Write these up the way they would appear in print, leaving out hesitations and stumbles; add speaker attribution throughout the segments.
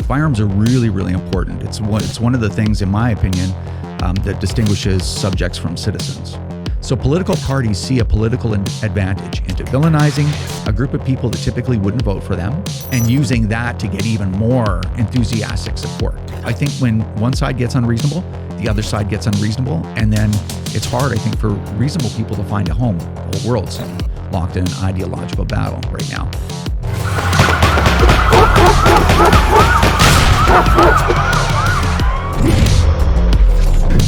Speaker 1: Firearms are really, really important. It's one of the things, in my opinion, that distinguishes subjects from citizens. So political parties see a political advantage into villainizing a group of people that typically wouldn't vote for them and using that to get even more enthusiastic support. I think when one side gets unreasonable, the other side gets unreasonable, and then it's hard, I think, for reasonable people to find a home. The whole world's locked in an ideological battle right now.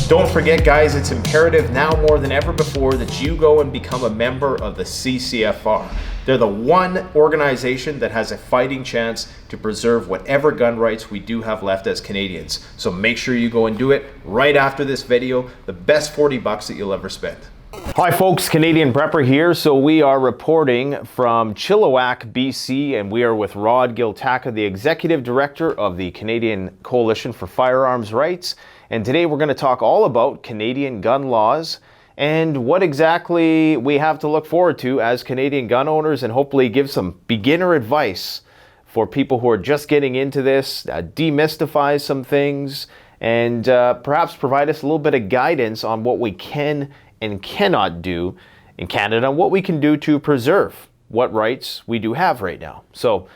Speaker 2: Don't forget, guys, it's imperative now more than ever before that you go and become a member of the CCFR. They're the one organization that has a fighting chance to preserve whatever gun rights we do have left as Canadians. So make sure you go and do it right after this video. The best $40 that you'll ever spend. Hi folks, Canadian Prepper here. So we are reporting from Chilliwack, BC, and we are with Rod Giltaca, the Executive Director of the Canadian Coalition for Firearms Rights. And today we're going to talk all about Canadian gun laws and what exactly we have to look forward to as Canadian gun owners, and hopefully give some beginner advice for people who are just getting into this, demystify some things, and perhaps provide us a little bit of guidance on what we can and cannot do in Canada, and what we can do to preserve what rights we do have right now. So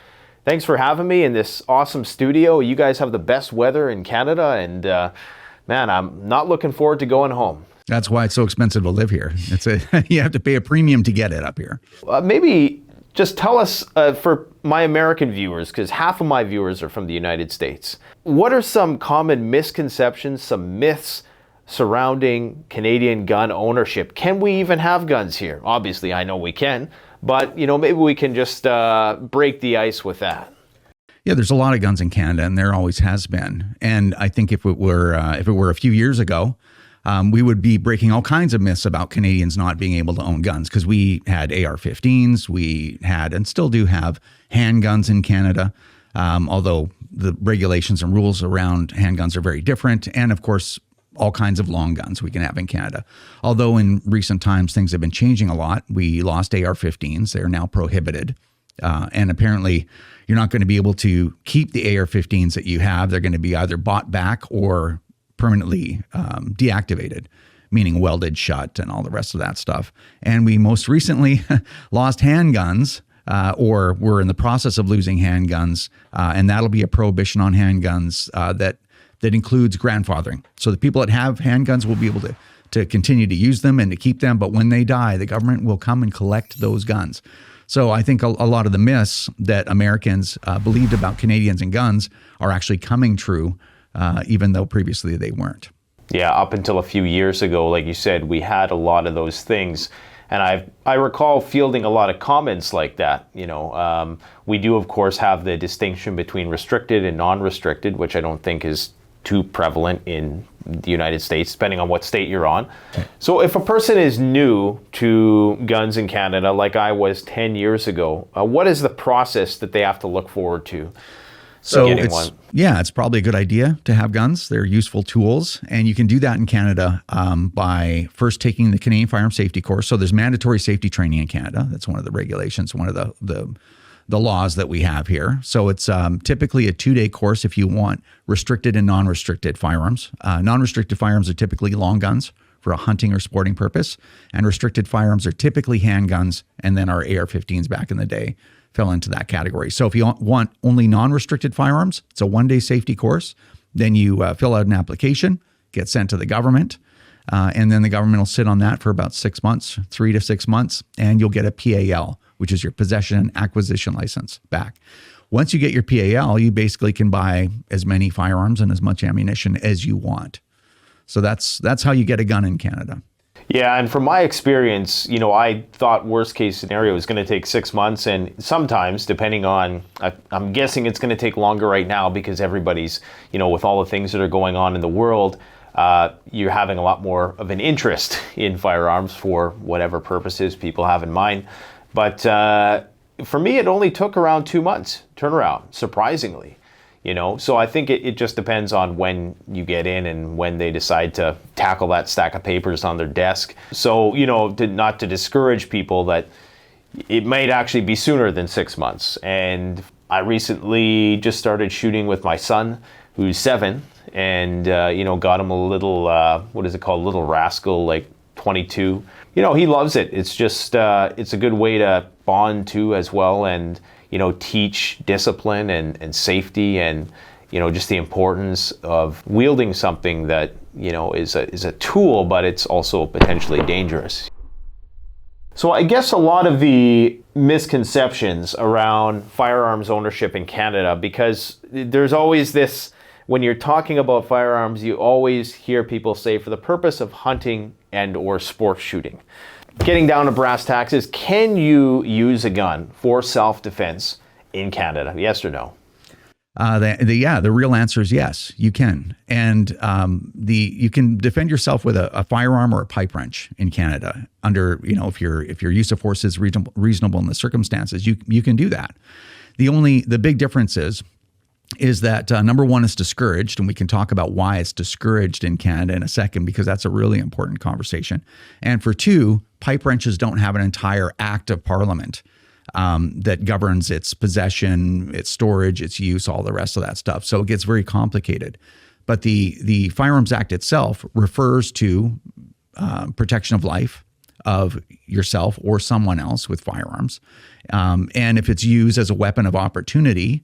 Speaker 2: thanks for having me in this awesome studio. You guys have the best weather in Canada, and man, I'm not looking forward to going home.
Speaker 1: That's why it's so expensive to live here. You have to pay a premium to get it up here.
Speaker 2: Maybe just tell us, for my American viewers, because half of my viewers are from the United States, what are some common misconceptions, some myths surrounding Canadian gun ownership? Can we even have guns here? Obviously, I know we can, but maybe we can just break the ice with that.
Speaker 1: Yeah, there's a lot of guns in Canada, and there always has been. And I think if it were a few years ago, we would be breaking all kinds of myths about Canadians not being able to own guns, because we had AR-15s, we had and still do have handguns in Canada, although the regulations and rules around handguns are very different. And of course, all kinds of long guns we can have in Canada. Although in recent times, things have been changing a lot. We lost AR-15s. They're now prohibited. And apparently, you're not going to be able to keep the AR-15s that you have. They're going to be either bought back or permanently deactivated, meaning welded shut and all the rest of that stuff. And we most recently lost handguns, or we're in the process of losing handguns, and that'll be a prohibition on handguns that includes grandfathering. So the people that have handguns will be able to continue to use them and to keep them, but when they die, the government will come and collect those guns. So I think a lot of the myths that Americans believed about Canadians and guns are actually coming true, even though previously they weren't.
Speaker 2: Yeah, up until a few years ago, like you said, we had a lot of those things. And I recall fielding a lot of comments like that. We do, of course, have the distinction between restricted and non-restricted, which I don't think is too prevalent in the United States, depending on what state you're on. So if a person is new to guns in Canada, like I was 10 years ago, what is the process that they have to look forward to?
Speaker 1: So it's probably a good idea to have guns. They're useful tools, and you can do that in Canada by first taking the Canadian Firearm Safety course. So there's mandatory safety training in Canada. That's one of the regulations, one of the laws that we have here. So it's typically a 2-day course if you want restricted and non-restricted firearms. Non-restricted firearms are typically long guns for a hunting or sporting purpose, and restricted firearms are typically handguns, and then our AR-15s back in the day fell into that category. So if you want only non-restricted firearms, it's a 1-day safety course. Then you fill out an application, get sent to the government, and then the government will sit on that for about 6 months, 3 to 6 months, and you'll get a PAL, which is your possession and acquisition license back. Once you get your PAL, you basically can buy as many firearms and as much ammunition as you want. So that's how you get a gun in Canada.
Speaker 2: Yeah, and from my experience, I thought worst case scenario was going to take 6 months, and sometimes, depending on, I'm guessing it's going to take longer right now because everybody's, with all the things that are going on in the world, you're having a lot more of an interest in firearms for whatever purposes people have in mind. But for me, it only took around 2 months turnaround, surprisingly. So I think it just depends on when you get in and when they decide to tackle that stack of papers on their desk. So, not to discourage people, that it might actually be sooner than 6 months. And
Speaker 3: I recently just started shooting with my son, who's 7, and got him a little, what is it called, little rascal, like 22. He loves it. It's just, it's a good way to bond too as well, and teach discipline and safety, and just the importance of wielding something that is a tool, but it's also potentially dangerous. So I guess a lot of the misconceptions around firearms ownership in Canada, because there's always this, when you're talking about firearms, you always hear people say for the purpose of hunting and or sport shooting. Getting down to brass tacks is, can you use a gun for self-defense in Canada? Yes or no?
Speaker 1: The real answer is yes, you can. And you can defend yourself with a firearm or a pipe wrench in Canada under, if your use of force is reasonable in the circumstances, you can do that. The big difference is that number one, it's discouraged, and we can talk about why it's discouraged in Canada in a second, because that's a really important conversation. And for two, pipe wrenches don't have an entire act of Parliament that governs its possession, its storage, its use, all the rest of that stuff. So it gets very complicated. But the Firearms Act itself refers to protection of life of yourself or someone else with firearms. And if it's used as a weapon of opportunity,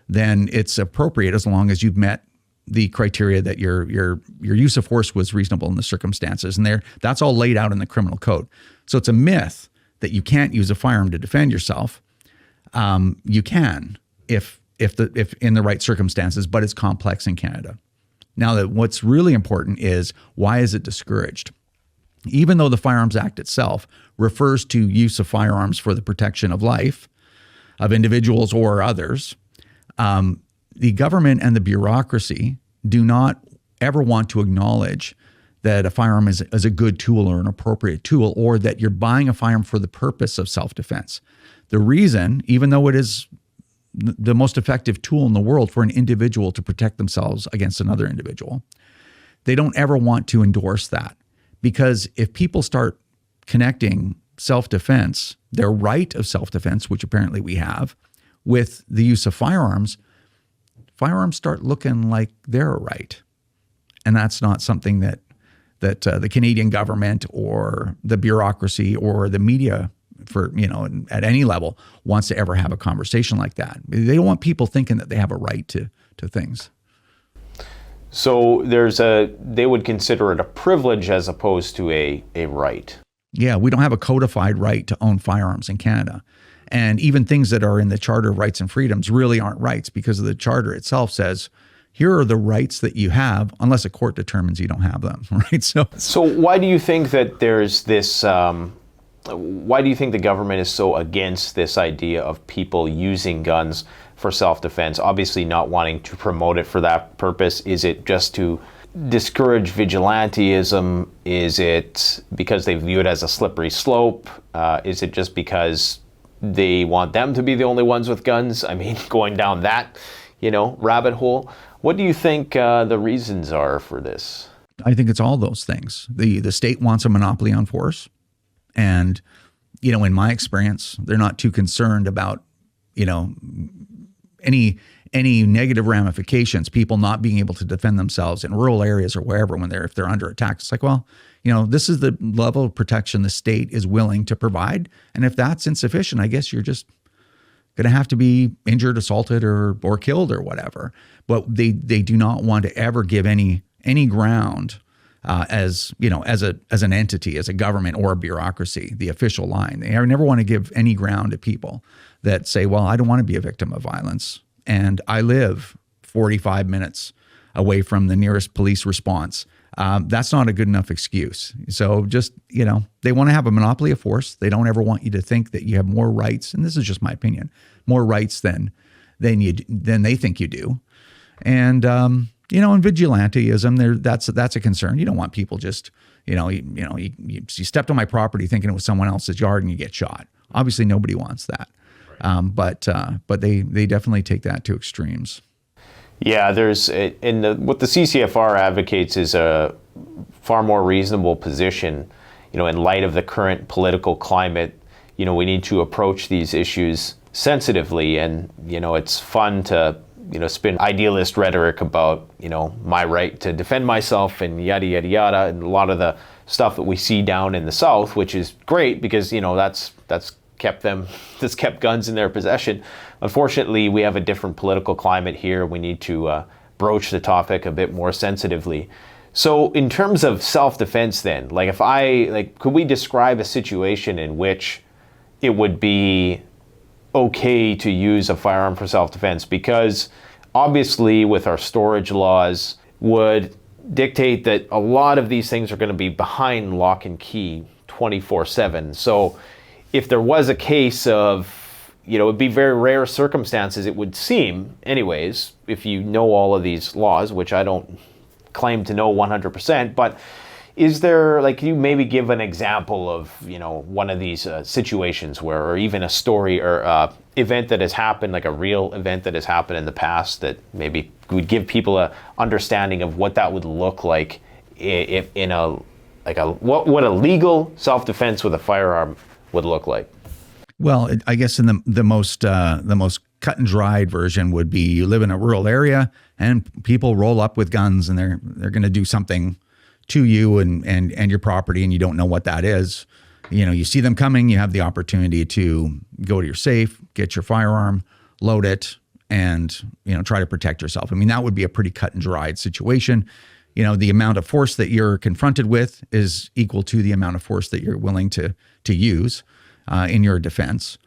Speaker 1: then it's appropriate as long as you've met the criteria that your use of force was reasonable in the circumstances. And that's all laid out in the criminal code. So it's a myth that you can't use a firearm to defend yourself. You can if in the right circumstances, but it's complex in Canada. Now, what's really important is, why is it discouraged? Even though the Firearms Act itself refers to use of firearms for the protection of life of individuals or others, the government and the bureaucracy do not ever want to acknowledge that a firearm is a good tool or an appropriate tool, or that you're buying a firearm for the purpose of self-defense. The reason, even though it is the most effective tool in the world for an individual to protect themselves against another individual, they don't ever want to endorse that. Because if people start connecting self-defense, their right of self-defense, which apparently we have, with the use of firearms start looking like they're a right. And that's not something that the Canadian government or the bureaucracy or the media at any level wants to ever have a conversation like that. They don't want people thinking that they have a right to things.
Speaker 3: So they would consider it a privilege as opposed to a right.
Speaker 1: Yeah, we don't have a codified right to own firearms in Canada. And even things that are in the Charter of Rights and Freedoms really aren't rights, because the Charter itself says, here are the rights that you have, unless a court determines you don't have them, right?
Speaker 3: So why do you think that there's this, why do you think the government is so against this idea of people using guns for self-defense, obviously not wanting to promote it for that purpose? Is it just to discourage vigilantism? Is it because they view it as a slippery slope? Is it just because they want them to be the only ones with guns? I mean, going down that, rabbit hole. What do you think the reasons are for this?
Speaker 1: I think it's all those things. The state wants a monopoly on force. And, in my experience, they're not too concerned about, any negative ramifications, people not being able to defend themselves in rural areas or wherever if they're under attack. It's like, well, this is the level of protection the state is willing to provide. And if that's insufficient, I guess you're just going to have to be injured, assaulted, or killed or whatever. But they do not want to ever give any ground as an entity, as a government or a bureaucracy, the official line. They never want to give any ground to people that say, well, I don't want to be a victim of violence, and I live 45 minutes away from the nearest police response. That's not a good enough excuse. So just, they want to have a monopoly of force. They don't ever want you to think that you have more rights, and this is just my opinion, more rights than they think you do. And in vigilantism, that's a concern. You don't want people just, you stepped on my property thinking it was someone else's yard and you get shot. Obviously, nobody wants that. Right. But they definitely take that to extremes.
Speaker 3: Yeah, what the CCFR advocates is a far more reasonable position, in light of the current political climate. We need to approach these issues sensitively. And, it's fun to, spin idealist rhetoric about, my right to defend myself and yada, yada, yada. And a lot of the stuff that we see down in the South, which is great because, that's kept guns in their possession. Unfortunately, we have a different political climate here. We need to broach the topic a bit more sensitively. So in terms of self-defense then, could we describe a situation in which it would be okay to use a firearm for self-defense? Because obviously with our storage laws would dictate that a lot of these things are going to be behind lock and key 24/7. So if there was a case of, it'd be very rare circumstances, it would seem anyways, if you know all of these laws, which I don't claim to know 100%, but is there, can you maybe give an example of, one of these situations where, or even a story or event that has happened, like a real event that has happened in the past that maybe would give people a understanding of what that would look like if what a legal self-defense with a firearm would look like?
Speaker 1: Well, I guess in the most cut and dried version would be you live in a rural area and people roll up with guns and they're going to do something to you and your property and you don't know what that is. You see them coming, you have the opportunity to go to your safe, get your firearm, load it, and try to protect yourself. I mean, that would be a pretty cut and dried situation. The amount of force that you're confronted with is equal to the amount of force that you're willing to use in your defense.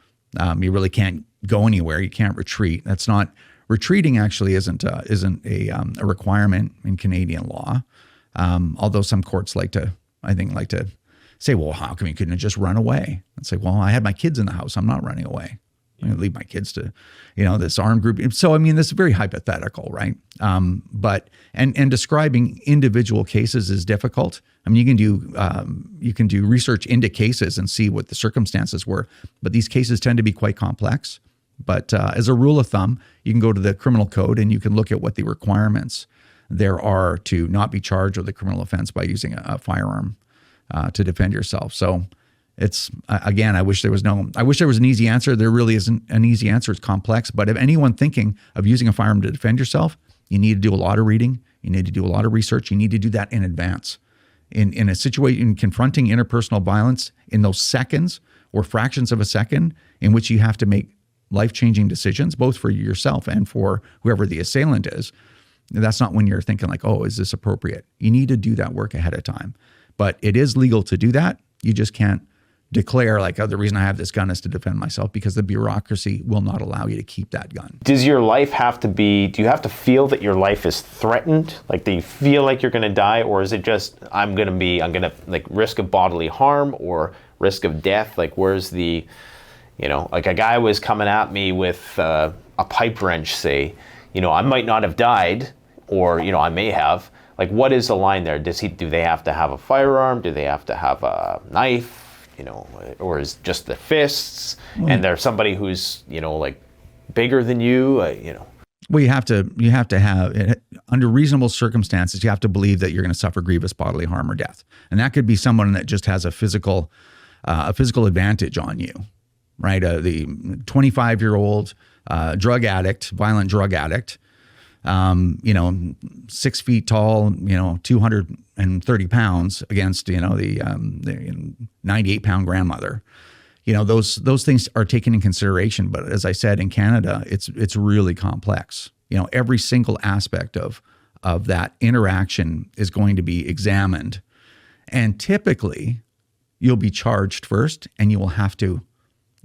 Speaker 1: You really can't go anywhere. You can't retreat. That's not retreating. Actually, isn't a requirement in Canadian law. Although some courts like to say, well, how come you couldn't have just run away? And say, well, I had my kids in the house. I'm not running away. I'm going to leave my kids to, this armed group. So, I mean, this is very hypothetical, right? But describing individual cases is difficult. I mean, you can do research into cases and see what the circumstances were, but these cases tend to be quite complex. But as a rule of thumb, you can go to the criminal code and you can look at what the requirements there are to not be charged with a criminal offense by using a firearm to defend yourself. So it's, again, I wish there was an easy answer. There really isn't an easy answer. It's complex. But if anyone thinking of using a firearm to defend yourself, you need to do a lot of reading. You need to do a lot of research. You need to do that in advance. In a situation confronting interpersonal violence, in those seconds or fractions of a second in which you have to make life-changing decisions, both for yourself and for whoever the assailant is, that's not when you're thinking like, oh, is this appropriate? You need to do that work ahead of time. But it is legal to do that. You just can't declare like, oh, the reason I have this gun is to defend myself, because the bureaucracy will not allow you to keep that gun.
Speaker 3: Do you have to feel that your life is threatened? Like, do you feel like you're going to die? Or is it just, I'm going to like risk of bodily harm or risk of death? Like, where's the, like a guy was coming at me with a pipe wrench, say, I might not have died, or, I may have. Like, what is the line there? Do they have to have a firearm? Do they have to have a knife? Or is just the fists? And there's somebody who's, like bigger than you,
Speaker 1: Well, you have to have, under reasonable circumstances, you have to believe that you're going to suffer grievous bodily harm or death. And that could be someone that just has a physical advantage on you, right? The 25-year-old violent drug addict, 6 feet tall, 230 pounds against, the 98-pound grandmother. Those things are taken in consideration. But as I said, in Canada, it's really complex. Every single aspect of that interaction is going to be examined. And typically, you'll be charged first, and you will have to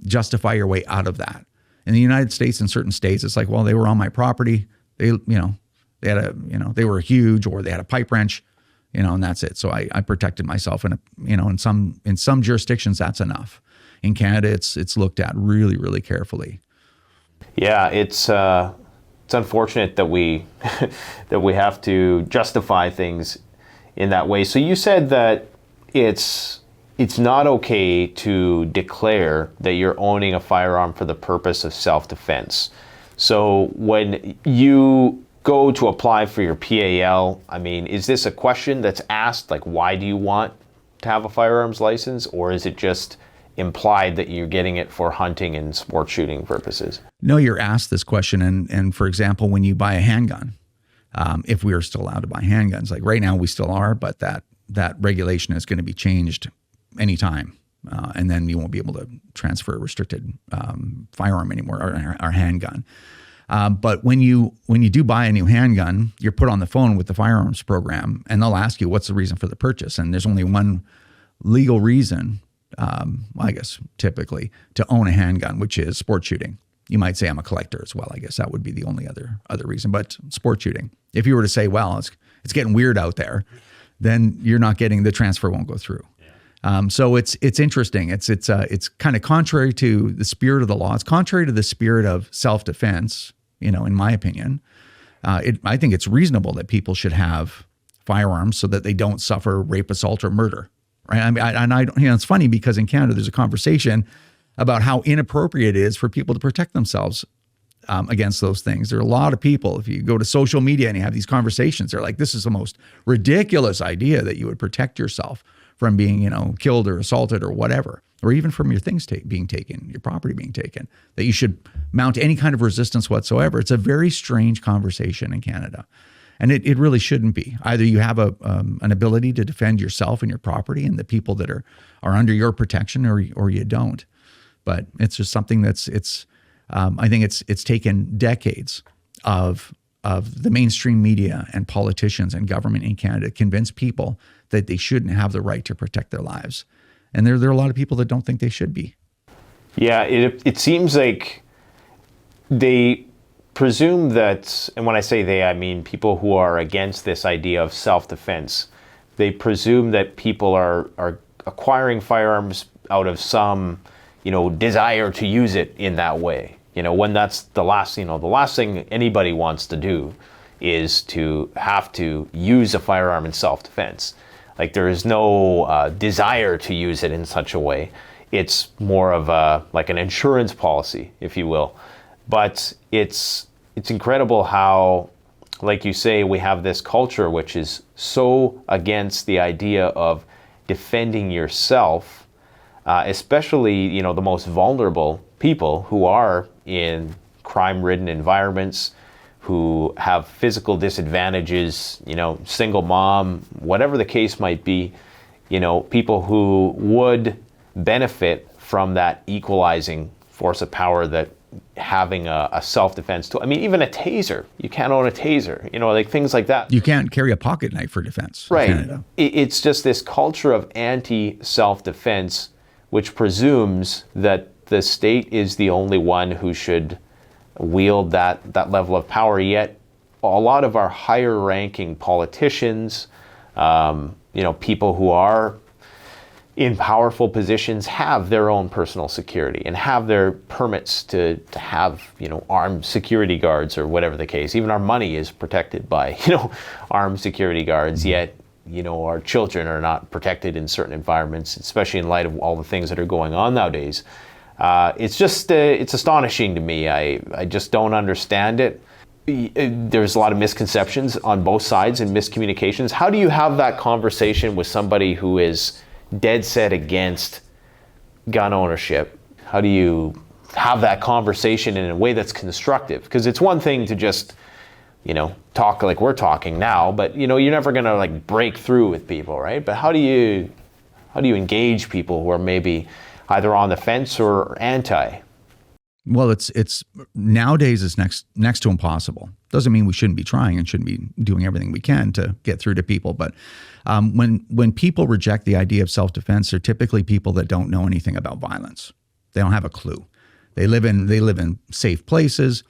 Speaker 1: justify your way out of that. In the United States, in certain states, it's like, well, they were on my property. They were huge, or they had a pipe wrench, and that's it. So I protected myself, and in some jurisdictions that's enough. In Canada, it's looked at really, really carefully.
Speaker 3: Yeah, it's unfortunate that we that we have to justify things in that way. So you said that it's not okay to declare that you're owning a firearm for the purpose of self-defense. So when you go to apply for your PAL, I mean, is this a question that's asked, like, why do you want to have a firearms license? Or is it just implied that you're getting it for hunting and sport shooting purposes.
Speaker 1: No, you're asked this question, and for example, when you buy a handgun, if we are still allowed to buy handguns, like right now we still are, but that regulation is going to be changed anytime, and then you won't be able to transfer a restricted firearm anymore, or handgun. But when you do buy a new handgun, you're put on the phone with the firearms program, and they'll ask you what's the reason for the purchase, and there's only one legal reason, I guess typically, to own a handgun, which is sport shooting. You might say I'm a collector as well. I guess that would be the only other reason, but sport shooting. If you were to say, well, it's getting weird out there, then you're not getting, the transfer won't go through. So it's interesting. It's kind of contrary to the spirit of the law. It's contrary to the spirit of self-defense, in my opinion. I think it's reasonable that people should have firearms so that they don't suffer rape, assault, or murder. Right? I mean, it's funny because in Canada there's a conversation about how inappropriate it is for people to protect themselves against those things. There are a lot of people, if you go to social media and you have these conversations, they're like, this is the most ridiculous idea that you would protect yourself from being, killed or assaulted or whatever, or even from your things being taken, your property being taken, that you should mount any kind of resistance whatsoever. It's a very strange conversation in Canada. And it really shouldn't be. Either you have an ability to defend yourself and your property and the people that are under your protection, or you don't. But it's just something I think it's taken decades of the mainstream media and politicians and government in Canada to convince people that they shouldn't have the right to protect their lives. And there are a lot of people that don't think they should be.
Speaker 3: Yeah, it seems like they presume that, and when I say they, I mean people who are against this idea of self-defense, they presume that people are acquiring firearms out of some, desire to use it in that way. When that's the last thing anybody wants to do is to have to use a firearm in self-defense. Like there is no desire to use it in such a way. It's more of like an insurance policy, if you will. But it's incredible how, like you say, we have this culture which is so against the idea of defending yourself, especially the most vulnerable people who are in crime-ridden environments, who have physical disadvantages, single mom, whatever the case might be, people who would benefit from that equalizing force of power that having a self-defense tool. I mean, even a taser. You can't own a taser, like things like that.
Speaker 1: You can't carry a pocket knife for defense.
Speaker 3: Right.
Speaker 1: In Canada.
Speaker 3: It's just this culture of anti-self-defense, which presumes that the state is the only one who should wield that level of power. Yet a lot of our higher ranking politicians, people who are in powerful positions have their own personal security and have their permits to have, armed security guards or whatever the case. Even our money is protected by, armed security guards, yet, our children are not protected in certain environments, especially in light of all the things that are going on nowadays. It's just, it's astonishing to me. I just don't understand it. There's a lot of misconceptions on both sides and miscommunications. How do you have that conversation with somebody who is dead set against gun ownership? How do you have that conversation in a way that's constructive? Because it's one thing to just, talk like we're talking now, but you're never gonna break through with people, right? But how do you engage people who are maybe either on the fence or anti?
Speaker 1: Well, it's nowadays it's next to impossible. Doesn't mean we shouldn't be trying and shouldn't be doing everything we can to get through to people. But when people reject the idea of self-defense, they're typically people that don't know anything about violence. They don't have a clue. They live in safe places.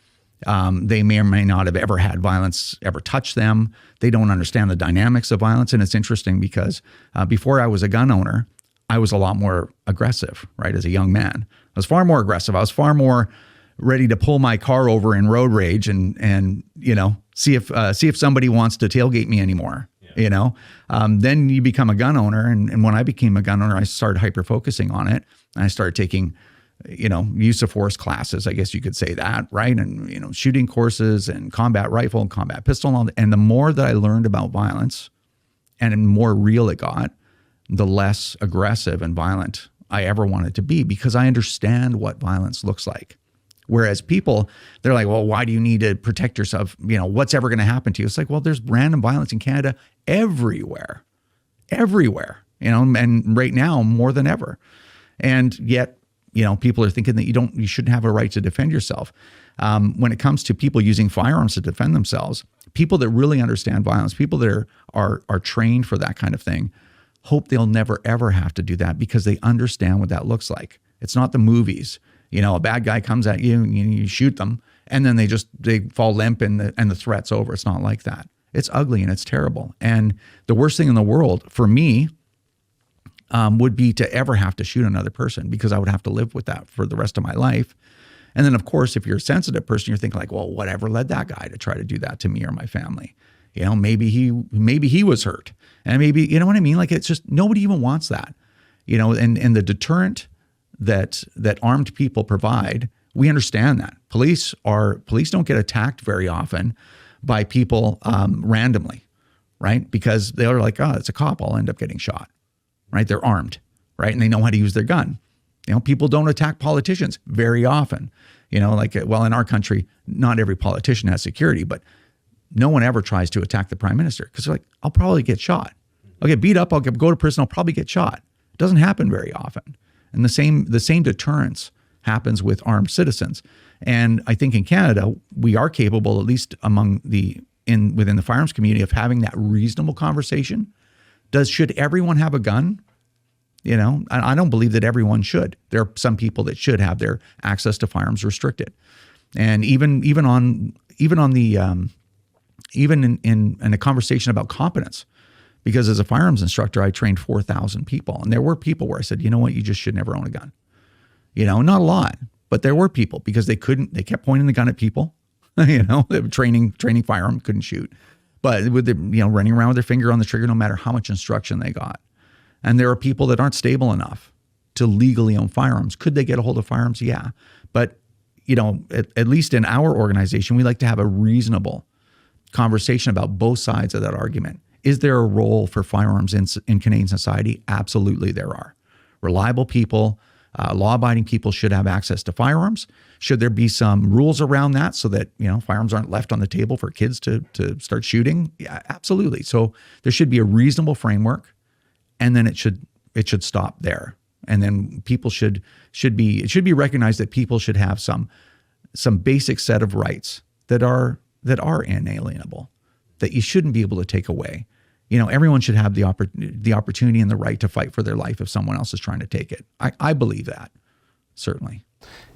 Speaker 1: They may or may not have ever had violence ever touch them. They don't understand the dynamics of violence. And it's interesting because before I was a gun owner, I was a lot more aggressive, right? As a young man, I was far more aggressive. I was far more ready to pull my car over in road rage and see if somebody wants to tailgate me anymore. Yeah. Then you become a gun owner, and when I became a gun owner, I started hyper focusing on it, and I started taking use of force classes, I guess you could say that, right? And shooting courses and combat rifle and combat pistol, and the more that I learned about violence, and the more real it got, the less aggressive and violent I ever wanted to be, because I understand what violence looks like. Whereas people, they're like, well, why do you need to protect yourself? You know, what's ever going to happen to you? It's like, well, there's random violence in Canada everywhere, you know, and right now more than ever. And yet, you know, people are thinking that you shouldn't have a right to defend yourself. When it comes to people using firearms to defend themselves, people that really understand violence, people that are trained for that kind of thing, hope they'll never ever have to do that, because they understand what that looks like. It's not the movies. You know, a bad guy comes at you and you shoot them, and then they fall limp and the threat's over. It's not like that. It's ugly and it's terrible. And the worst thing in the world for me would be to ever have to shoot another person, because I would have to live with that for the rest of my life. And then, of course, if you're a sensitive person, you're thinking like, well, whatever led that guy to try to do that to me or my family? You know, maybe he was hurt, and maybe, you know what I mean? Like, it's just, nobody even wants that, you know, and the deterrent that armed people provide, we understand that. Police don't get attacked very often by people randomly, right? Because they're like, oh, it's a cop, I'll end up getting shot, right? They're armed, right? And they know how to use their gun. You know, people don't attack politicians very often. You know, like, well, in our country, not every politician has security, but no one ever tries to attack the prime minister, because they're like, I'll probably get shot. I'll get beat up, I'll go to prison, I'll probably get shot. It doesn't happen very often. And the same deterrence happens with armed citizens. And I think in Canada, we are capable, at least within the firearms community, of having that reasonable conversation. Should everyone have a gun? You know, I don't believe that everyone should. There are some people that should have their access to firearms restricted. And even in a conversation about competence, because as a firearms instructor, I trained 4,000 people, and there were people where I said, you know what, you just should never own a gun. You know, not a lot, but there were people, because they kept pointing the gun at people. You know, they were training firearm, couldn't shoot, but with running around with their finger on the trigger, no matter how much instruction they got. And there are people that aren't stable enough to legally own firearms. Could they get a hold of firearms? Yeah. But, you know, at least in our organization, we like to have a reasonable conversation about both sides of that argument. Is there a role for firearms in Canadian society? Absolutely there are. Reliable people, law-abiding people should have access to firearms. Should there be some rules around that so that, you know, firearms aren't left on the table for kids to start shooting? Yeah, absolutely. So there should be a reasonable framework, and then it should stop there. And then people it should be recognized that people should have some basic set of rights that are inalienable, that you shouldn't be able to take away. You know, everyone should have the opportunity and the right to fight for their life if someone else is trying to take it. I believe that, certainly.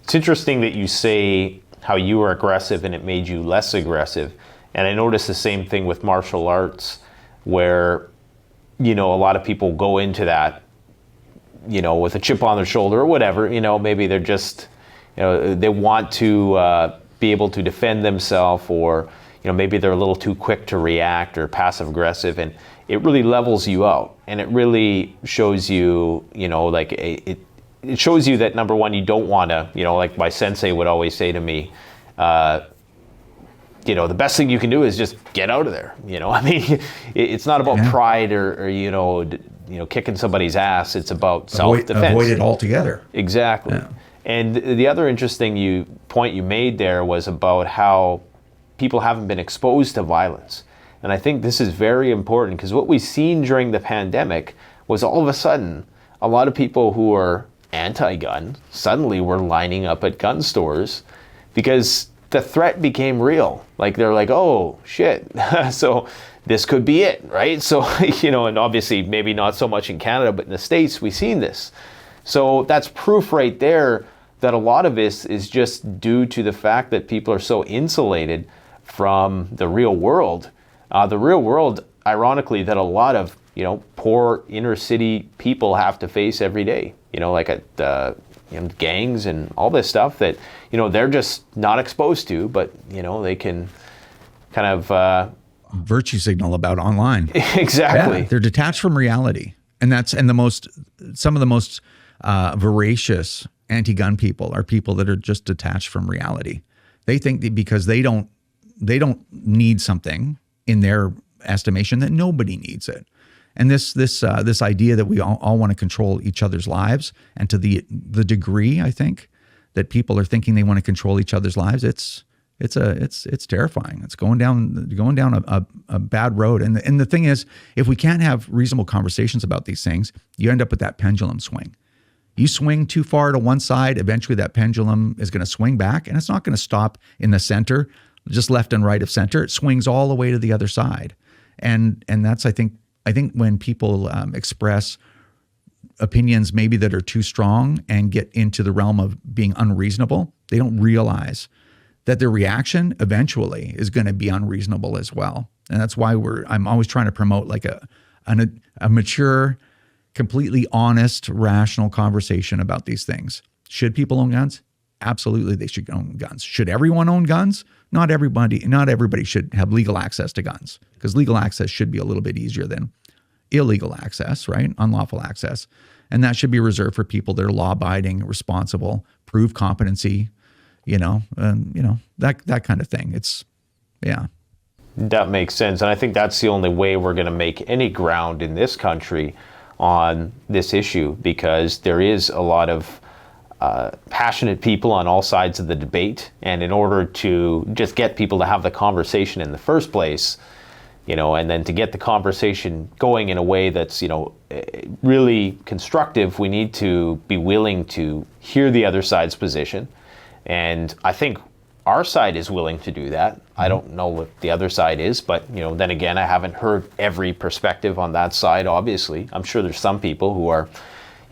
Speaker 3: It's interesting that you say how you were aggressive and it made you less aggressive. And I noticed the same thing with martial arts, where, you know, a lot of people go into that, you know, with a chip on their shoulder or whatever. You know, maybe they're just, you know, they want to be able to defend themselves, or, you know, maybe they're a little too quick to react or passive aggressive, and it really levels you out, and it really shows you, you know, like it shows you that, number one, you don't want to, you know, like my sensei would always say to me, you know, the best thing you can do is just get out of there. You know, I mean, it's not about pride or you know, kicking somebody's ass. It's about self-defense.
Speaker 1: Avoid it altogether.
Speaker 3: Exactly.
Speaker 1: Yeah.
Speaker 3: And the other interesting point you made there was about how people haven't been exposed to violence. And I think this is very important, because what we've seen during the pandemic was all of a sudden, a lot of people who are anti-gun suddenly were lining up at gun stores because the threat became real. Like, they're like, oh shit, so this could be it, right? So, you know, and obviously maybe not so much in Canada, but in the States, we've seen this. So that's proof right there that a lot of this is just due to the fact that people are so insulated from the real world. The real world, ironically, that a lot of, you know, poor inner city people have to face every day. You know, like you know, gangs and all this stuff that, you know, they're just not exposed to, but, you know, they can kind of
Speaker 1: virtue signal about online.
Speaker 3: Exactly.
Speaker 1: Yeah, they're detached from reality, and some of the most voracious anti-gun people are people that are just detached from reality. They think that because they don't need something in their estimation, that nobody needs it. And this idea that we all want to control each other's lives, and to the degree, I think, that people are thinking they want to control each other's lives, it's terrifying. It's going down a bad road. And the thing is, if we can't have reasonable conversations about these things, you end up with that pendulum swing. You swing too far to one side, eventually that pendulum is going to swing back, and it's not going to stop in the center, just left and right of center. It swings all the way to the other side. And that's, I think when people express opinions maybe that are too strong and get into the realm of being unreasonable, they don't realize that their reaction eventually is going to be unreasonable as well. And that's why I'm always trying to promote like a mature, completely honest, rational conversation about these things. Should people own guns? Absolutely, they should own guns. Should everyone own guns? Not everybody should have legal access to guns, because legal access should be a little bit easier than illegal access, right? Unlawful access. And that should be reserved for people that are law-abiding, responsible, prove competency, that kind of thing.
Speaker 3: That makes sense. And I think that's the only way we're going to make any ground in this country on this issue, because there is a lot of passionate people on all sides of the debate. And in order to just get people to have the conversation in the first place, and then to get the conversation going in a way that's, really constructive, we need to be willing to hear the other side's position. And I think our side is willing to do that. I don't know what the other side is, but then again, I haven't heard every perspective on that side, obviously. I'm sure there's some people who are,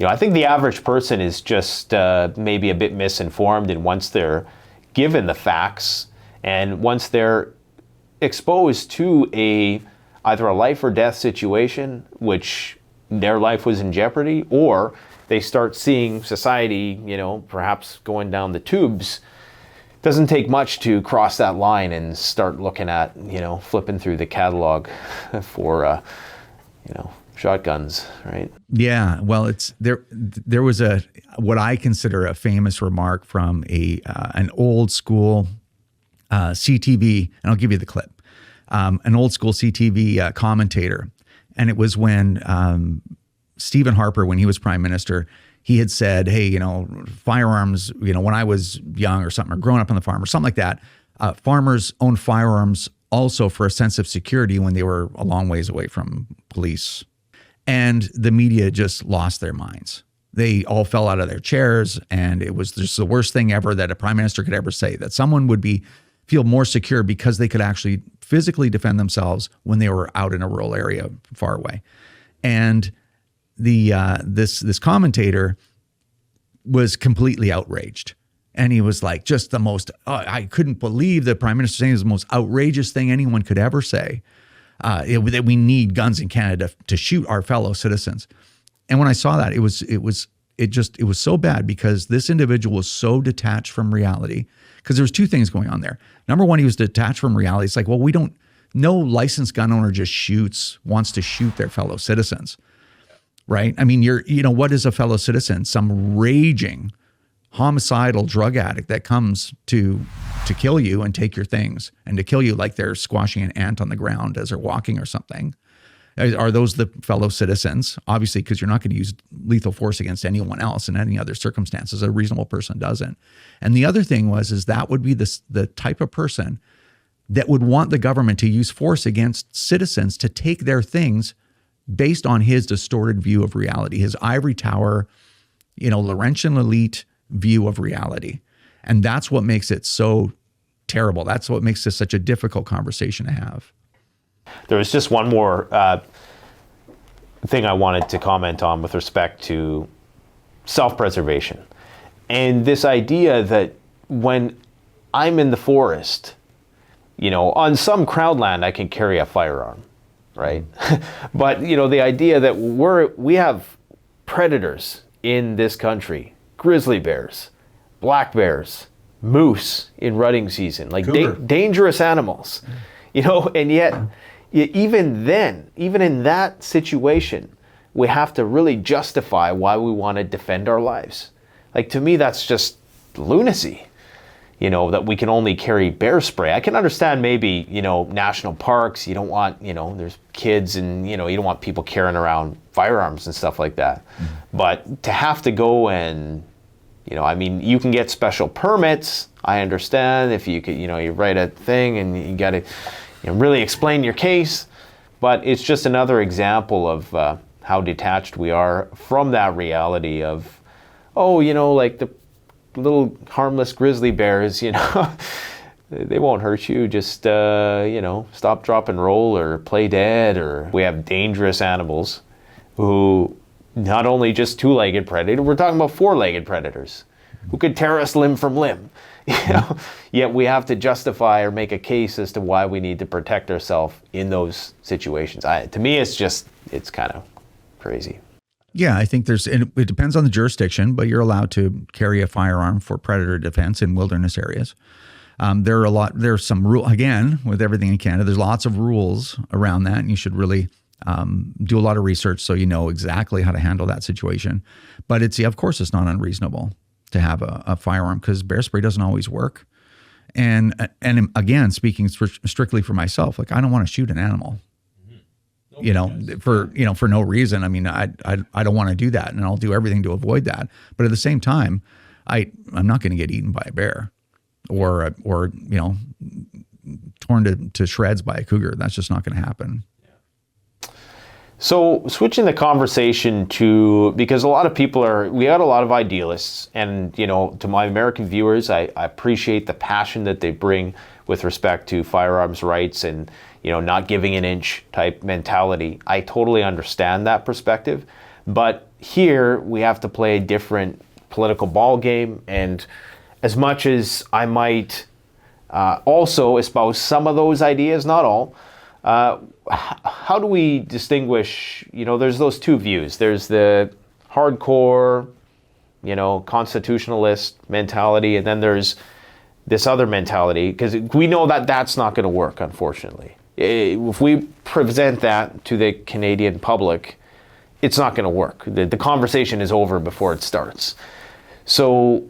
Speaker 3: I think the average person is just maybe a bit misinformed, and once they're given the facts and once they're exposed to either a life or death situation, which their life was in jeopardy, or they start seeing society, perhaps going down the tubes, doesn't take much to cross that line and start looking at, flipping through the catalog for, shotguns, right? Yeah.
Speaker 1: Well, there was what I consider a famous remark from an old school CTV, and I'll give you the clip. An old school CTV commentator. And it was when Stephen Harper, when he was prime minister, he had said, hey, firearms, when I was young or something, or growing up on the farm or something like that, farmers owned firearms also for a sense of security when they were a long ways away from police. And the media just lost their minds. They all fell out of their chairs, and it was just the worst thing ever that a prime minister could ever say, that someone would feel more secure because they could actually physically defend themselves when they were out in a rural area far away. And this commentator was completely outraged. And he was like, just the most, I couldn't believe the prime minister saying it was the most outrageous thing anyone could ever say, that we need guns in Canada to shoot our fellow citizens. And when I saw that, it was so bad, because this individual was so detached from reality. Because there was two things going on there. Number one, he was detached from reality. It's like, well, no licensed gun owner just wants to shoot their fellow citizens, right? I mean, what is a fellow citizen? Some raging, homicidal drug addict that comes to kill you and take your things, and to kill you like they're squashing an ant on the ground as they're walking or something. Are those the fellow citizens? Obviously, because you're not going to use lethal force against anyone else in any other circumstances. A reasonable person doesn't. And the other thing is that would be the type of person that would want the government to use force against citizens to take their things based on his distorted view of reality, his ivory tower, Laurentian elite view of reality. And that's what makes it so terrible. That's what makes this such a difficult conversation to have.
Speaker 3: There was just one more thing I wanted to comment on with respect to self-preservation. And this idea that when I'm in the forest, on some crowd land, I can carry a firearm, right? But, the idea that we have predators in this country, grizzly bears, black bears, moose in rutting season, like dangerous animals, and yet even then, even in that situation, we have to really justify why we want to defend our lives. Like, to me, that's just lunacy. that we can only carry bear spray. I can understand maybe, national parks, you don't want, there's kids and, you don't want people carrying around firearms and stuff like that. But to have to go and, you can get special permits. I understand if you could, you write a thing and you got to really explain your case. But it's just another example of how detached we are from that reality of, like the little harmless grizzly bears, they won't hurt you. Just, stop, drop, and roll or play dead. Or we have dangerous animals who not only just two-legged predator, we're talking about four-legged predators who could tear us limb from limb. Yet we have to justify or make a case as to why we need to protect ourselves in those situations. To me, it's kind of crazy.
Speaker 1: Yeah, I think it depends on the jurisdiction, but you're allowed to carry a firearm for predator defense in wilderness areas. There's some rule, again, with everything in Canada, there's lots of rules around that, and you should really do a lot of research so you know exactly how to handle that situation. But of course, it's not unreasonable to have a firearm because bear spray doesn't always work. And again, speaking strictly for myself, like I don't want to shoot an animal. For no reason. I mean, I don't want to do that, and I'll do everything to avoid that. But at the same time, I'm not going to get eaten by a bear, or torn to shreds by a cougar. That's just not going to happen.
Speaker 3: So switching the conversation because a lot of people we got a lot of idealists, and to my American viewers, I appreciate the passion that they bring with respect to firearms rights and not giving an inch type mentality. I totally understand that perspective, but here we have to play a different political ball game. And as much as I might also espouse some of those ideas, not all, how do we distinguish? There's those two views. There's the hardcore, constitutionalist mentality, and then there's this other mentality, because we know that that's not going to work, unfortunately. If we present that to the Canadian public, it's not going to work. The conversation is over before it starts. So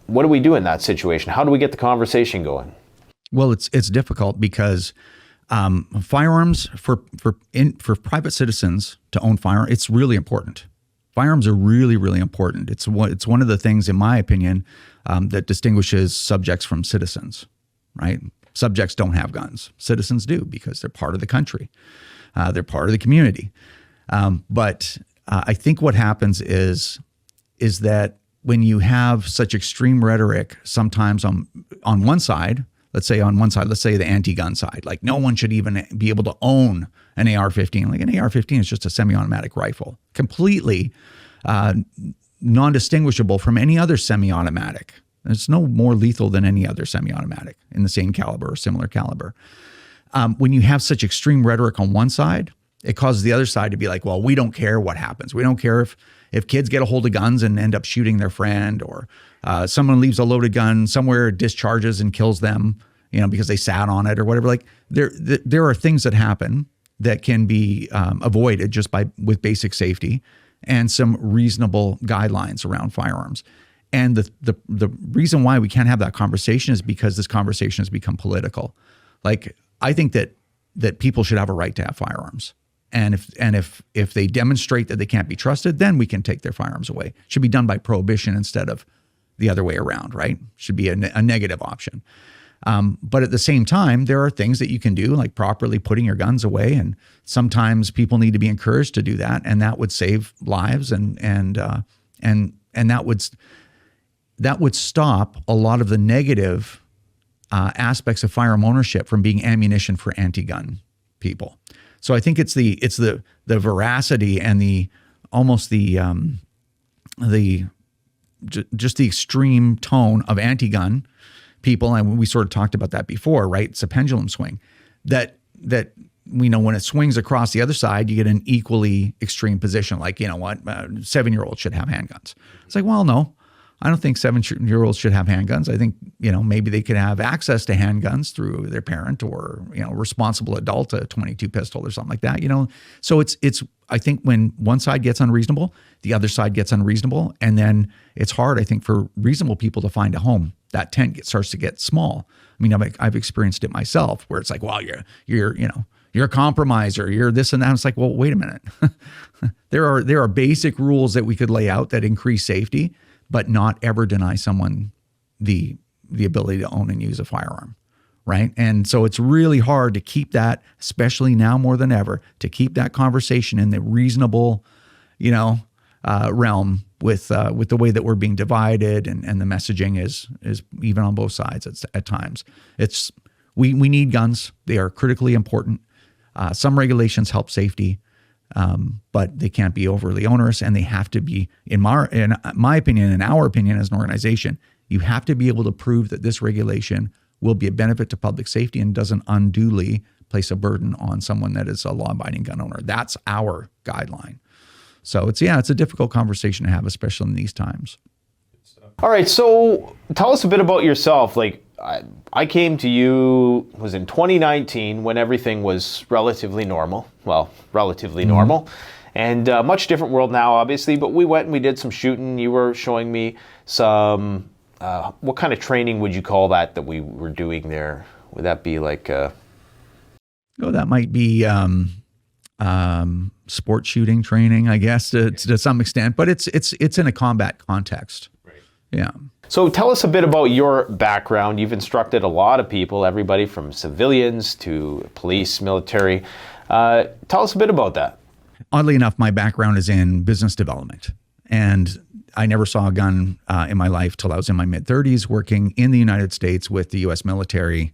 Speaker 3: what do we do in that situation? How do we get the conversation going?
Speaker 1: Well, it's difficult because firearms for private citizens to own firearms, it's really important. Firearms are really, really important. It's one of the things, in my opinion, that distinguishes subjects from citizens, right? Subjects don't have guns. Citizens do because they're part of the country. They're part of the community. But I think what happens is that when you have such extreme rhetoric, sometimes on one side, let's say the anti-gun side, like no one should even be able to own an AR-15. Like an AR-15 is just a semi-automatic rifle, completely non-distinguishable from any other semi-automatic. It's no more lethal than any other semi-automatic in the same caliber or similar caliber. When you have such extreme rhetoric on one side, it causes the other side to be like, well, we don't care what happens. We don't care if kids get a hold of guns and end up shooting their friend, or someone leaves a loaded gun somewhere, discharges and kills them, because they sat on it or whatever. Like there are things that happen that can be avoided just with basic safety and some reasonable guidelines around firearms. And the reason why we can't have that conversation is because this conversation has become political. Like I think that people should have a right to have firearms. And if they demonstrate that they can't be trusted, then we can take their firearms away. It should be done by prohibition instead of the other way around, right? Should be a negative option. But at the same time, there are things that you can do, like properly putting your guns away. And sometimes people need to be encouraged to do that, and that would save lives, and that would stop a lot of the negative aspects of firearm ownership from being ammunition for anti-gun people. So I think it's the veracity and the extreme tone of anti-gun people, and we sort of talked about that before, right? It's a pendulum swing that we know when it swings across the other side, you get an equally extreme position. Like, 7-year-olds should have handguns. It's like, well, no. I don't think 7-year-olds should have handguns. I think, maybe they could have access to handguns through their parent or, responsible adult, a 22 pistol or something like that, So it's, I think when one side gets unreasonable, the other side gets unreasonable. And then it's hard, I think, for reasonable people to find a home. That tent starts to get small. I mean, I've experienced it myself where it's like, well, you're a compromiser, you're this and that. It's like, well, wait a minute. There are basic rules that we could lay out that increase safety, but not ever deny someone the ability to own and use a firearm, right? And so it's really hard to keep that, especially now more than ever, to keep that conversation in the reasonable, realm with the way that we're being divided and the messaging is even on both sides at times. We need guns. They are critically important. Some regulations help safety, but they can't be overly onerous, and they have to be, in my opinion, in our opinion as an organization, you have to be able to prove that this regulation will be a benefit to public safety and doesn't unduly place a burden on someone that is a law-abiding gun owner. That's our guideline. So it's a difficult conversation to have, especially in these times.
Speaker 3: All right, so tell us a bit about yourself. Like, I came to you, was in 2019 when everything was relatively normal. Well, relatively normal. And much different world now, obviously, but we went and we did some shooting. You were showing me some, what kind of training would you call that we were doing there? Would that be like...
Speaker 1: that might be sport shooting training, I guess, to some extent, but it's in a combat context.
Speaker 3: Right.
Speaker 1: Yeah.
Speaker 3: So tell us a bit about your background. You've instructed a lot of people, everybody from civilians to police, military. Tell us a bit about that.
Speaker 1: Oddly enough, my background is in business development, and I never saw a gun in my life till I was in my mid-30s working in the United States with the U.S. military.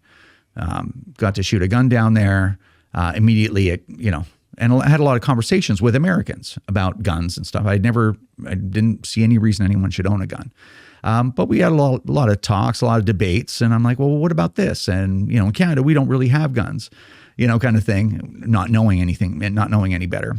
Speaker 1: Got to shoot a gun down there immediately, and I had a lot of conversations with Americans about guns and stuff. I didn't see any reason anyone should own a gun. But we had a lot of talks, a lot of debates, and I'm like, well, what about this? And, in Canada, we don't really have guns, kind of thing, not knowing anything and not knowing any better.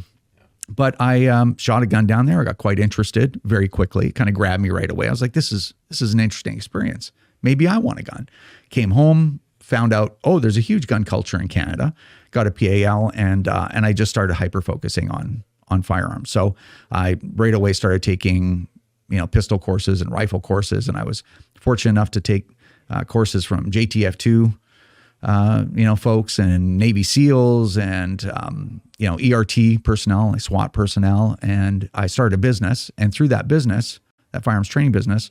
Speaker 1: But I shot a gun down there. I got quite interested very quickly. It kind of grabbed me right away. I was like, this is an interesting experience. Maybe I want a gun. Came home, found out, there's a huge gun culture in Canada. Got a PAL, and I just started hyper-focusing on firearms. So I right away started taking pistol courses and rifle courses. And I was fortunate enough to take courses from JTF2, folks and Navy SEALs and, ERT personnel, like SWAT personnel. And I started a business. And through that business, that firearms training business,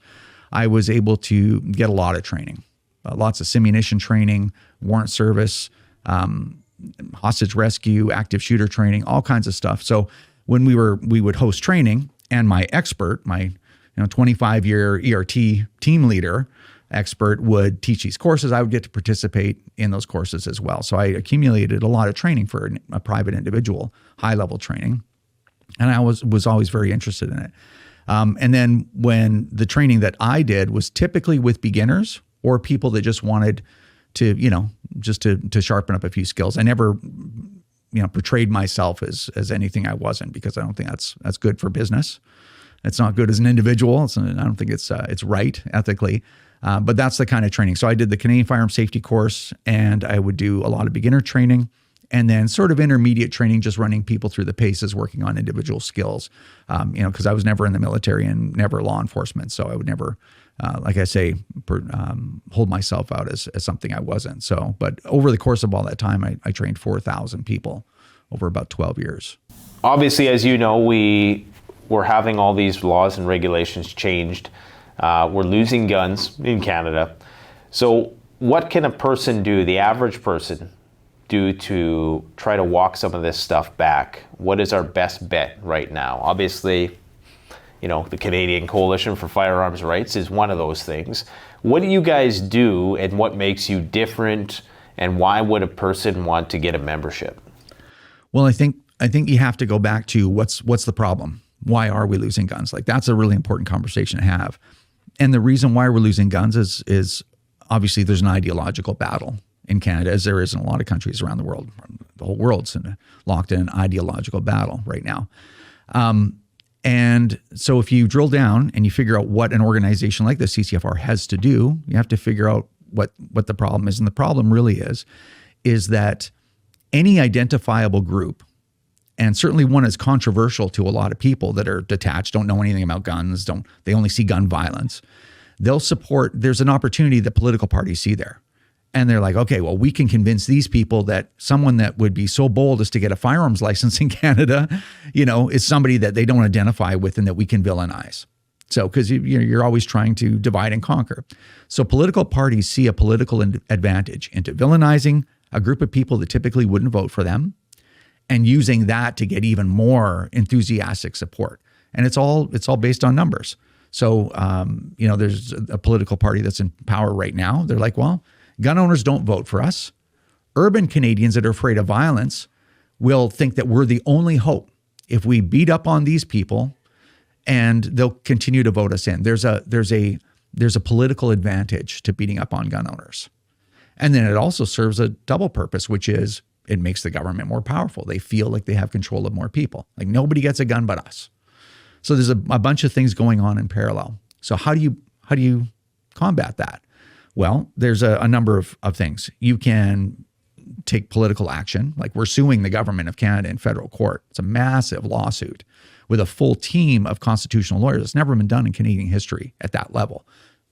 Speaker 1: I was able to get a lot of training, lots of simunition training, warrant service, hostage rescue, active shooter training, all kinds of stuff. So when we would host training, and my expert, my 25-year ERT team leader expert would teach these courses, I would get to participate in those courses as well. So I accumulated a lot of training for a private individual, high-level training, and I was always very interested in it. And then when the training that I did was typically with beginners or people that just wanted to, just to sharpen up a few skills. I never, portrayed myself as anything I wasn't, because I don't think that's good for business. It's not good as an individual. I don't think it's right ethically. But that's the kind of training. So I did the Canadian Firearm Safety course, and I would do a lot of beginner training, and then sort of intermediate training, just running people through the paces, working on individual skills. Because I was never in the military and never law enforcement, so I would never, like I say, hold myself out as something I wasn't. So, but over the course of all that time, I trained 4,000 people over about 12 years.
Speaker 3: Obviously, as you know, we're having all these laws and regulations changed. We're losing guns in Canada. So what can a person do, the average person, do to try to walk some of this stuff back? What is our best bet right now? Obviously, the Canadian Coalition for Firearms Rights is one of those things. What do you guys do, and what makes you different, and why would a person want to get a membership?
Speaker 1: Well, I think you have to go back to what's the problem? Why are we losing guns? Like, that's a really important conversation to have. And the reason why we're losing guns is obviously there's an ideological battle in Canada, as there is in a lot of countries around the world. The whole world's locked in an ideological battle right now. And so if you drill down and you figure out what an organization like the CCFR has to do, you have to figure out what the problem is. And the problem really is that any identifiable group, and certainly one is controversial to a lot of people that are detached, don't know anything about guns, they only see gun violence. They'll support, there's an opportunity that political parties see there. And they're like, okay, well, we can convince these people that someone that would be so bold as to get a firearms license in Canada, is somebody that they don't identify with and that we can villainize. So, because you're always trying to divide and conquer. So political parties see a political advantage into villainizing a group of people that typically wouldn't vote for them and using that to get even more enthusiastic support. And it's all based on numbers. So, there's a political party that's in power right now. They're like, well, gun owners don't vote for us. Urban Canadians that are afraid of violence will think that we're the only hope if we beat up on these people, and they'll continue to vote us in. There's a political advantage to beating up on gun owners. And then it also serves a double purpose, which is it makes the government more powerful. They feel like they have control of more people. Like nobody gets a gun but us. So there's a bunch of things going on in parallel. So how do you combat that? Well, there's a number of things. You can take political action, like we're suing the government of Canada in federal court. It's a massive lawsuit with a full team of constitutional lawyers. It's never been done in Canadian history at that level.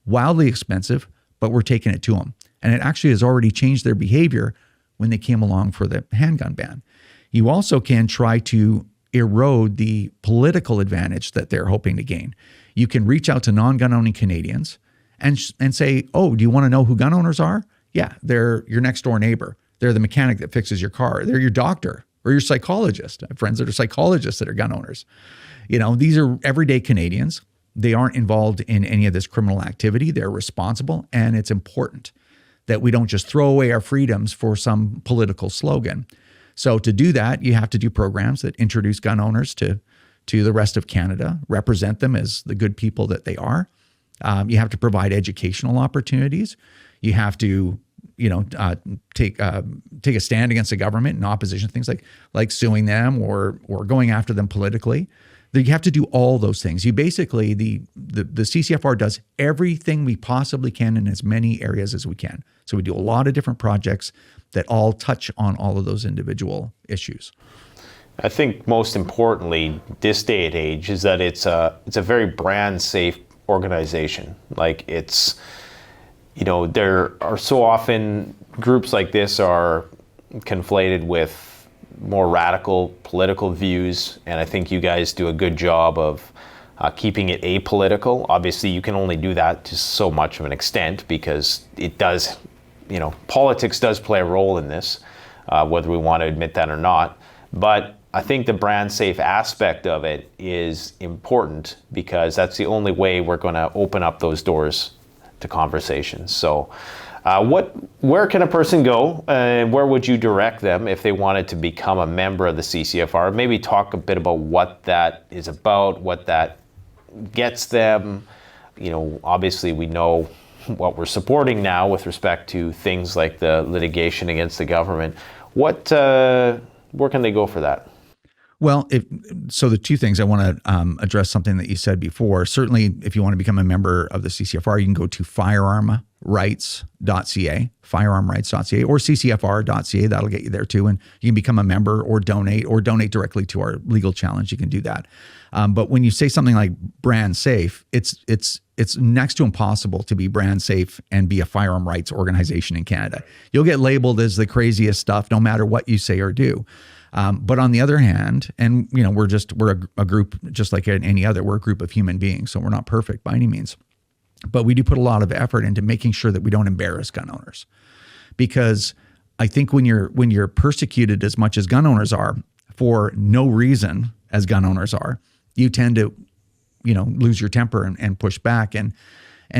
Speaker 1: Wildly expensive, but we're taking it to them. And it actually has already changed their behavior when they came along for the handgun ban. You also can try to erode the political advantage that they're hoping to gain. You can reach out to non-gun owning Canadians and say, oh, do you want to know who gun owners are? Yeah, they're your next door neighbor. They're the mechanic that fixes your car. They're your doctor or your psychologist. I have friends that are psychologists that are gun owners. These are everyday Canadians. They aren't involved in any of this criminal activity. They're responsible. And it's important that we don't just throw away our freedoms for some political slogan. So to do that, you have to do programs that introduce gun owners to the rest of Canada, represent them as the good people that they are. You have to provide educational opportunities. You have to, take a stand against the government in opposition to things like suing them or going after them politically. You have to do all those things. You basically, the CCFR does everything we possibly can in as many areas as we can. So we do a lot of different projects that all touch on all of those individual issues.
Speaker 3: I think most importantly, this day and age, is that it's a very brand safe organization. Like there are so often groups like this are conflated with more radical political views, and I think you guys do a good job of keeping it apolitical. Obviously, you can only do that to so much of an extent because it does, politics does play a role in this, whether we want to admit that or not. But I think the brand safe aspect of it is important because that's the only way we're going to open up those doors to conversations. So where can a person go and where would you direct them if they wanted to become a member of the CCFR? Maybe talk a bit about what that is about, what that gets them. Obviously we know what we're supporting now with respect to things like the litigation against the government. Where can they go for that?
Speaker 1: Well, so the two things I want to address something that you said before. Certainly, if you want to become a member of the CCFR, you can go to firearmrights.ca, firearmrights.ca, or ccfr.ca. That'll get you there too. And you can become a member or donate directly to our legal challenge. You can do that. But when you say something like brand safe, it's next to impossible to be brand safe and be a firearm rights organization in Canada. You'll get labeled as the craziest stuff no matter what you say or do. But on the other hand, and we're a group just like any other. We're a group of human beings, so we're not perfect by any means. But we do put a lot of effort into making sure that we don't embarrass gun owners, because I think when you're persecuted as much as gun owners are for no reason, as gun owners are, you tend to lose your temper and push back. And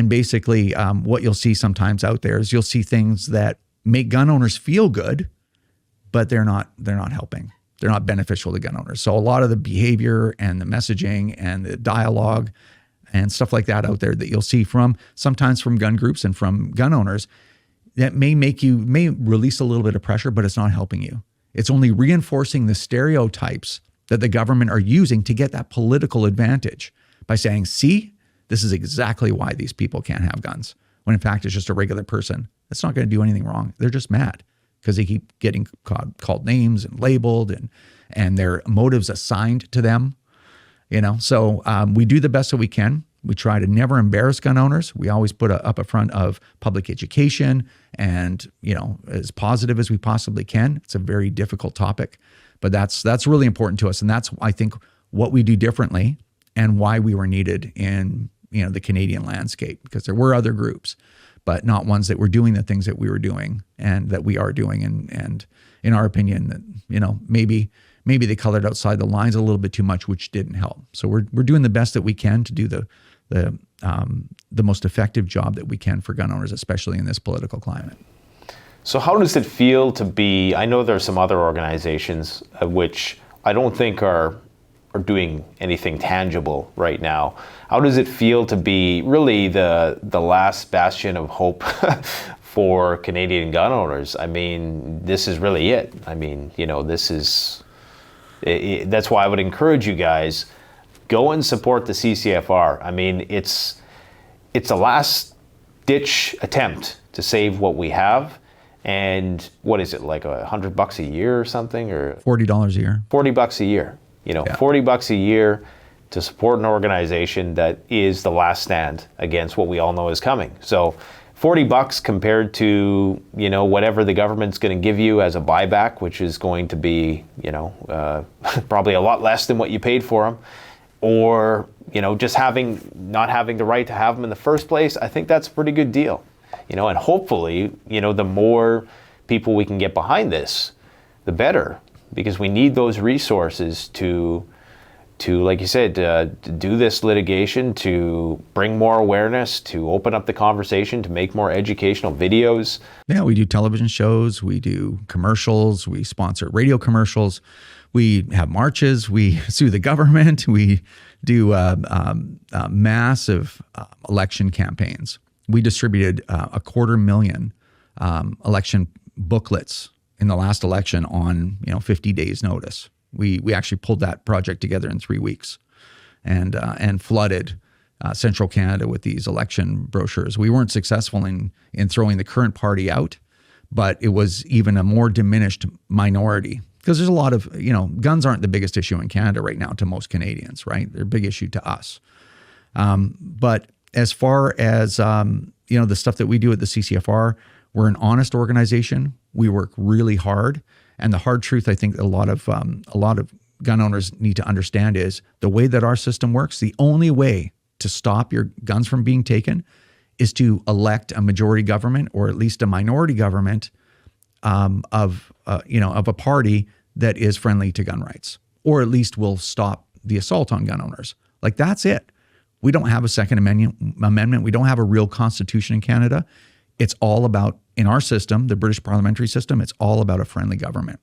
Speaker 1: basically, what you'll see sometimes out there is you'll see things that make gun owners feel good, but they're not helping. They're not beneficial to gun owners. So a lot of the behavior and the messaging and the dialogue and stuff like that out there that you'll see sometimes from gun groups and from gun owners, that may release a little bit of pressure, but it's not helping you. It's only reinforcing the stereotypes that the government are using to get that political advantage by saying, see, this is exactly why these people can't have guns. When in fact, it's just a regular person that's not going to do anything wrong. They're just mad because they keep getting called names and labeled and their motives assigned to them. So we do the best that we can. We try to never embarrass gun owners. We always put up a front of public education and, as positive as we possibly can. It's a very difficult topic, but that's really important to us. And that's, I think, what we do differently and why we were needed in, the Canadian landscape, because there were other groups, but not ones that were doing the things that we were doing and that we are doing. And in our opinion, that, maybe they colored outside the lines a little bit too much, which didn't help. So we're doing the best that we can to do the most effective job that we can for gun owners, especially in this political climate.
Speaker 3: So how does it feel to be, I know there are some other organizations which I don't think are doing anything tangible right now. How does it feel to be really the last bastion of hope for Canadian gun owners? I mean, this is really it. I mean, this is, that's why I would encourage you guys, go and support the CCFR. I mean, it's a last ditch attempt to save what we have. And what is it, like $100 a year or something, or
Speaker 1: $40 a year?
Speaker 3: $40 a year. $40 a year to support an organization that is the last stand against what we all know is coming. So $40 compared to, whatever the government's going to give you as a buyback, which is going to be, probably a lot less than what you paid for them, or, just not having the right to have them in the first place, I think that's a pretty good deal. And hopefully, the more people we can get behind this, the better, because we need those resources to like you said, to do this litigation, to bring more awareness, to open up the conversation, to make more educational videos.
Speaker 1: Yeah, we do television shows, we do commercials, we sponsor radio commercials, we have marches, we sue the government, we do massive election campaigns. We distributed 250,000 election booklets in the last election on 50 days notice. We actually pulled that project together in 3 weeks and flooded central Canada with these election brochures. We weren't successful in throwing the current party out, but it was even a more diminished minority, because there's a lot of, guns aren't the biggest issue in Canada right now to most Canadians, right? They're a big issue to us. But as far as, the stuff that we do at the CCFR, we're an honest organization. We work really hard. And the hard truth, I think a lot of gun owners need to understand is the way that our system works, the only way to stop your guns from being taken is to elect a majority government, or at least a minority government of a party that is friendly to gun rights, or at least will stop the assault on gun owners. Like, that's it. We don't have a Second Amendment. We don't have a real constitution in Canada. It's all about, in our system, the British parliamentary system, it's all about a friendly government.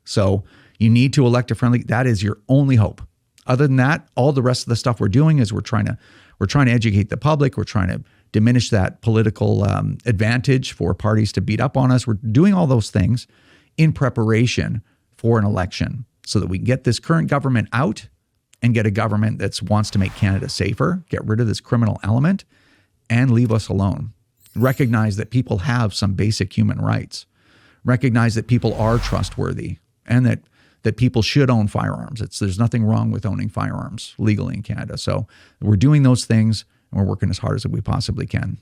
Speaker 1: So you need to elect a friendly, that is your only hope. Other than that, all the rest of the stuff we're doing is we're trying to educate the public. We're trying to diminish that political advantage for parties to beat up on us. We're doing all those things in preparation for an election so that we can get this current government out and get a government that wants to make Canada safer, get rid of this criminal element, and leave us alone. Recognize that people have some basic human rights. Recognize that people are trustworthy, and that people should own firearms. There's nothing wrong with owning firearms legally in Canada. So we're doing those things, and we're working as hard as we possibly can.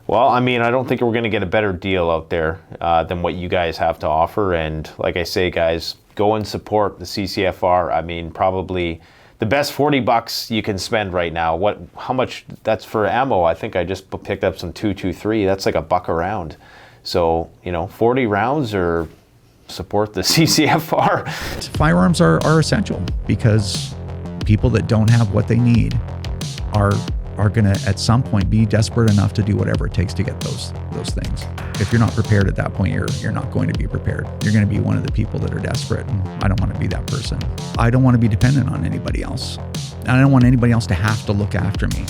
Speaker 3: Well, I mean, I don't think we're going to get a better deal out there than what you guys have to offer. And like I say, guys, go and support the CCFR. I mean, probably the best $40 you can spend right now. How much that's for ammo? I think I just picked up some .223. That's like $1 a round. So, 40 rounds, or support the CCFR.
Speaker 1: Firearms are essential, because people that don't have what they need are going to at some point be desperate enough to do whatever it takes to get those things. If you're not prepared at that point, you're not going to be prepared. You're going to be one of the people that are desperate, and I don't want to be that person. I don't want to be dependent on anybody else. And I don't want anybody else to have to look after me.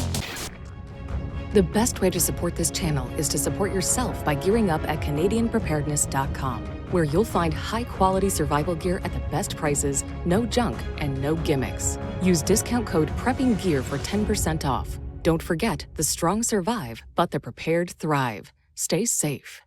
Speaker 4: The best way to support this channel is to support yourself by gearing up at CanadianPreparedness.com. where you'll find high-quality survival gear at the best prices, no junk, and no gimmicks. Use discount code PREPPINGGEAR for 10% off. Don't forget, the strong survive, but the prepared thrive. Stay safe.